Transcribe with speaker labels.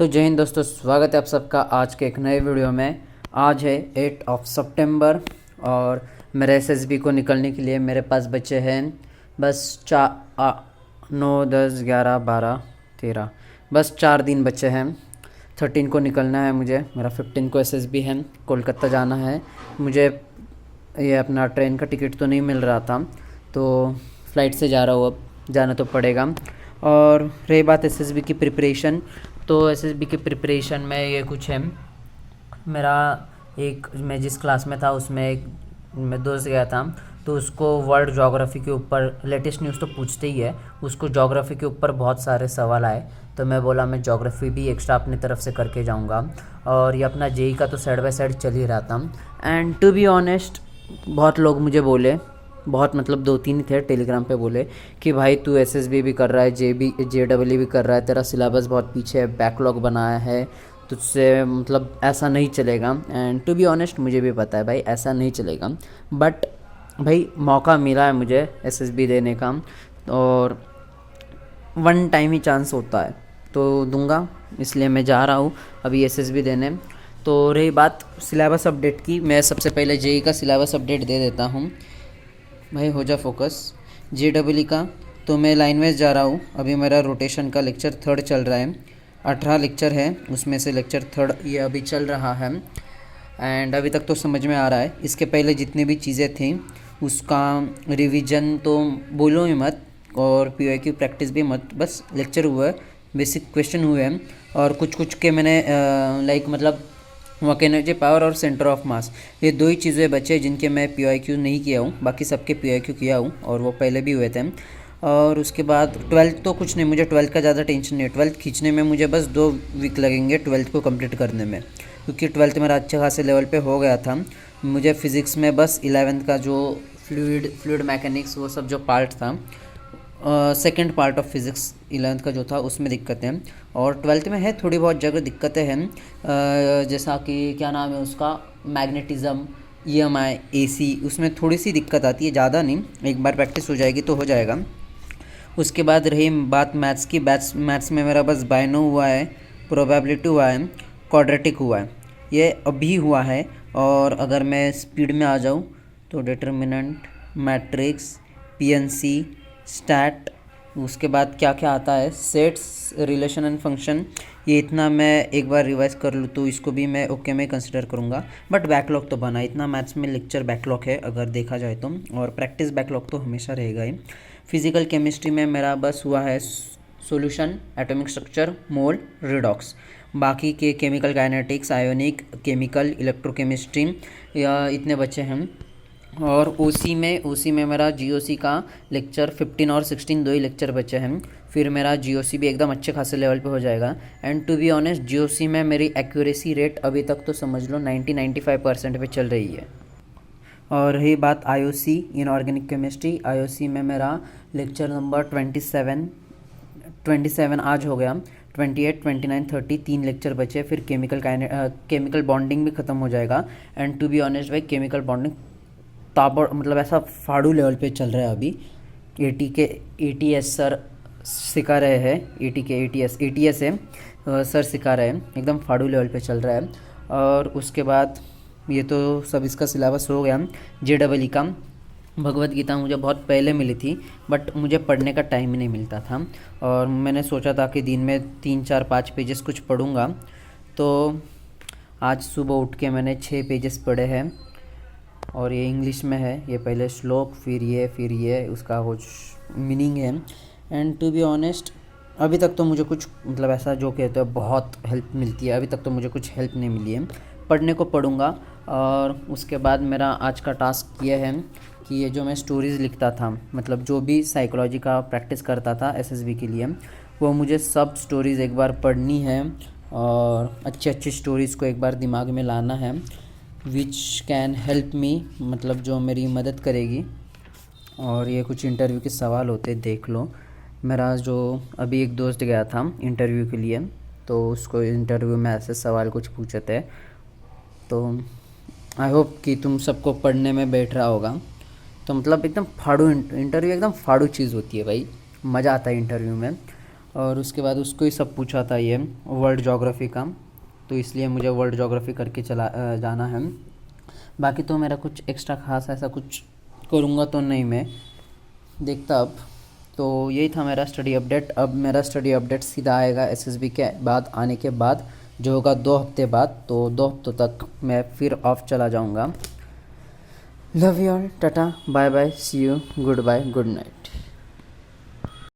Speaker 1: तो जय हिंद दोस्तों, स्वागत है आप सबका आज के एक नए वीडियो में। आज है 8 सितंबर और मेरे एसएसबी को निकलने के लिए मेरे पास बचे हैं बस 9, 10, 11, 12, 13 बस 4 दिन बचे हैं। 13 को निकलना है मुझे, मेरा 15 को एसएसबी है, कोलकाता जाना है मुझे। ये अपना ट्रेन का टिकट तो नहीं मिल रहा था तो फ़्लाइट से जा रहा हूँ, अब जाना तो पड़ेगा। और रही बात एसएसबी की प्रिपरेशन, तो एसएसबी की प्रिपरेशन में ये कुछ है। मैं जिस क्लास में था उसमें एक मैं दोस्त गया था, तो उसको वर्ल्ड ज्योग्राफी के ऊपर लेटेस्ट न्यूज़ तो पूछते ही है, उसको ज्योग्राफी के ऊपर बहुत सारे सवाल आए। तो मैं बोला मैं ज्योग्राफी भी एक्स्ट्रा अपनी तरफ से करके जाऊंगा। और ये अपना जेई का तो साइड बाय साइड चल ही रहा था। एंड टू बी ऑनेस्ट, बहुत लोग मुझे बोले, बहुत मतलब 2-3 ही थे टेलीग्राम पे, बोले कि भाई तू एसएसबी भी कर रहा है, जेडब्ल्यू भी कर रहा है, तेरा सिलेबस बहुत पीछे है, बैकलॉग बनाया है, तुझसे मतलब ऐसा नहीं चलेगा। एंड टू बी ऑनेस्ट मुझे भी पता है भाई ऐसा नहीं चलेगा, बट भाई मौका मिला है मुझे एसएसबी देने का और वन टाइम ही चांस होता है तो दूंगा, इसलिए मैं जा रहा हूँ अभी एसएसबी देने। तो रही बात सिलेबस अपडेट की, मैं सबसे पहले जेई का सिलेबस अपडेट दे देता हूँ। भाई हो जा फोकस। जेडब्ल्यू का तो मैं लाइन वाइज जा रहा हूँ, अभी मेरा रोटेशन का लेक्चर 3rd चल रहा है। 18 लेक्चर है, उसमें से लेक्चर 3rd ये अभी चल रहा है। एंड अभी तक तो समझ में आ रहा है। इसके पहले जितनी भी चीज़ें थी उसका रिवीजन तो बोलो ही मत, और पीवाईक्यू प्रैक्टिस भी मत, बस लेक्चर हुआ है, बेसिक क्वेश्चन हुए हैं। और कुछ कुछ के मैंने लाइक मतलब वर्क एनर्जी पावर और सेंटर ऑफ मास, ये 2 ही चीज़ें बचे जिनके मैं पीवाईक्यू नहीं किया हूँ, बाकी सबके पीवाईक्यू किया हूँ और वो पहले भी हुए थे। और उसके बाद 12th तो कुछ नहीं, मुझे 12th का ज़्यादा टेंशन नहीं है। 12th खींचने में मुझे बस 2 वीक लगेंगे 12th को कंप्लीट करने में, क्योंकि 12th मेरा अच्छे खासे लेवल पे हो गया था। मुझे फिज़िक्स में बस 11th का जो फ्लूइड मैकेनिक्स वो सब जो पार्ट था, second part of physics 11th का जो था उसमें दिक्कतें हैं, और 12th में है थोड़ी बहुत जगह दिक्कतें हैं, जैसा कि क्या नाम है उसका, मैग्नेटिज़म, ईएमआई, एसी, उसमें थोड़ी सी दिक्कत आती है, ज़्यादा नहीं, एक बार प्रैक्टिस हो जाएगी तो हो जाएगा। उसके बाद रही बात मैथ्स की, मैथ्स में मेरा बस बाइनो हुआ है, प्रोबेबिलिटी हुआ है, क्वाड्रेटिक हुआ है, ये अभी हुआ है। और अगर मैं स्पीड में आ जाऊँ तो डिटर्मिनेंट, मैट्रिक्स, पीएनसी, स्टैट, उसके बाद क्या क्या आता है, सेट्स, रिलेशन एंड फंक्शन, ये इतना मैं एक बार रिवाइज कर लूँ तो इसको भी मैं ओके में कंसिडर करूँगा। बट बैकलॉग तो बना, इतना मैथ्स में लेक्चर बैकलॉग है अगर देखा जाए तो, और प्रैक्टिस बैकलॉग तो हमेशा रहेगा ही। फिजिकल केमिस्ट्री में मेरा बस हुआ है सॉल्यूशन, एटॉमिक स्ट्रक्चर, मोल, रिडॉक्स, बाकी के chemical kinetics, ionic, chemical, electrochemistry, या इतने बच्चे हैं। और ओसी में मेरा जीओसी का लेक्चर 15 और 16 2 ही लेक्चर बचे हैं, फिर मेरा जीओसी भी एकदम अच्छे खासे लेवल पे हो जाएगा। And to be honest GOC में मेरी एक्यूरेसी रेट अभी तक तो समझ लो 90-95% पे चल रही है। और रही बात आईओसी, इनऑर्गेनिक केमिस्ट्री, आईओसी में मेरा लेक्चर नंबर 27 आज हो गया, 28, 29, 30 3 लेक्चर बचे, फिर केमिकल बॉन्डिंग भी ख़त्म हो जाएगा। एंड टू बी ऑनेस्ट भाई केमिकल बॉन्डिंग ताबड़ मतलब ऐसा फाड़ू लेवल पे चल रहा है अभी। एटीएस सर सिखा रहे हैं, एटीएस है सर सिखा रहे हैं, एकदम फाड़ू लेवल पे चल रहा है। और उसके बाद ये तो सब इसका सिलेबस हो गया। जेडब्ल्यू का भगवत गीता मुझे बहुत पहले मिली थी, बट मुझे पढ़ने का टाइम ही नहीं मिलता था, और मैंने सोचा था कि दिन में 3-4-5 पेजेस कुछ पढ़ूँगा। तो आज सुबह उठ के मैंने 6 पेजेस पढ़े हैं, और ये इंग्लिश में है, ये पहले श्लोक, फिर ये उसका कुछ मीनिंग है। एंड टू बी ऑनेस्ट अभी तक तो मुझे कुछ मतलब ऐसा जो कहते हैं बहुत हेल्प मिलती है, अभी तक तो मुझे कुछ हेल्प नहीं मिली है। पढ़ने को पढ़ूँगा। और उसके बाद मेरा आज का टास्क ये है कि ये जो मैं स्टोरीज़ लिखता था, मतलब जो भी साइकोलॉजी का प्रैक्टिस करता था एसएसबी के लिए, वो मुझे सब स्टोरीज़ एक बार पढ़नी है और अच्छी अच्छी स्टोरीज़ को एक बार दिमाग में लाना है, विच कैन हेल्प मी, मतलब जो मेरी मदद करेगी। और ये कुछ इंटरव्यू के सवाल होते देख लो। मेरा जो अभी एक दोस्त गया था इंटरव्यू के लिए, तो उसको इंटरव्यू में ऐसे सवाल कुछ पूछे थे, तो आई होप कि तुम सबको पढ़ने में बैठ रहा होगा। तो मतलब एकदम फाड़ू इंटरव्यू एकदम फाड़ू चीज़ होती है भाई, मज़ा आता है इंटरव्यू में। और उसके बाद उसको ही सब पूछा था ये वर्ल्ड ज्योग्राफी का, तो इसलिए मुझे वर्ल्ड ज्योग्राफी करके जाना है। बाकी तो मेरा कुछ एक्स्ट्रा खास ऐसा कुछ करूँगा तो नहीं मैं, देखता अब। तो यही था मेरा स्टडी अपडेट। अब मेरा स्टडी अपडेट सीधा आएगा एसएसबी के बाद, आने के बाद जो होगा 2 हफ्ते बाद। तो 2 हफ्तों तक मैं फिर ऑफ चला जाऊँगा। Love you all, tata bye bye, see you, goodbye, good night.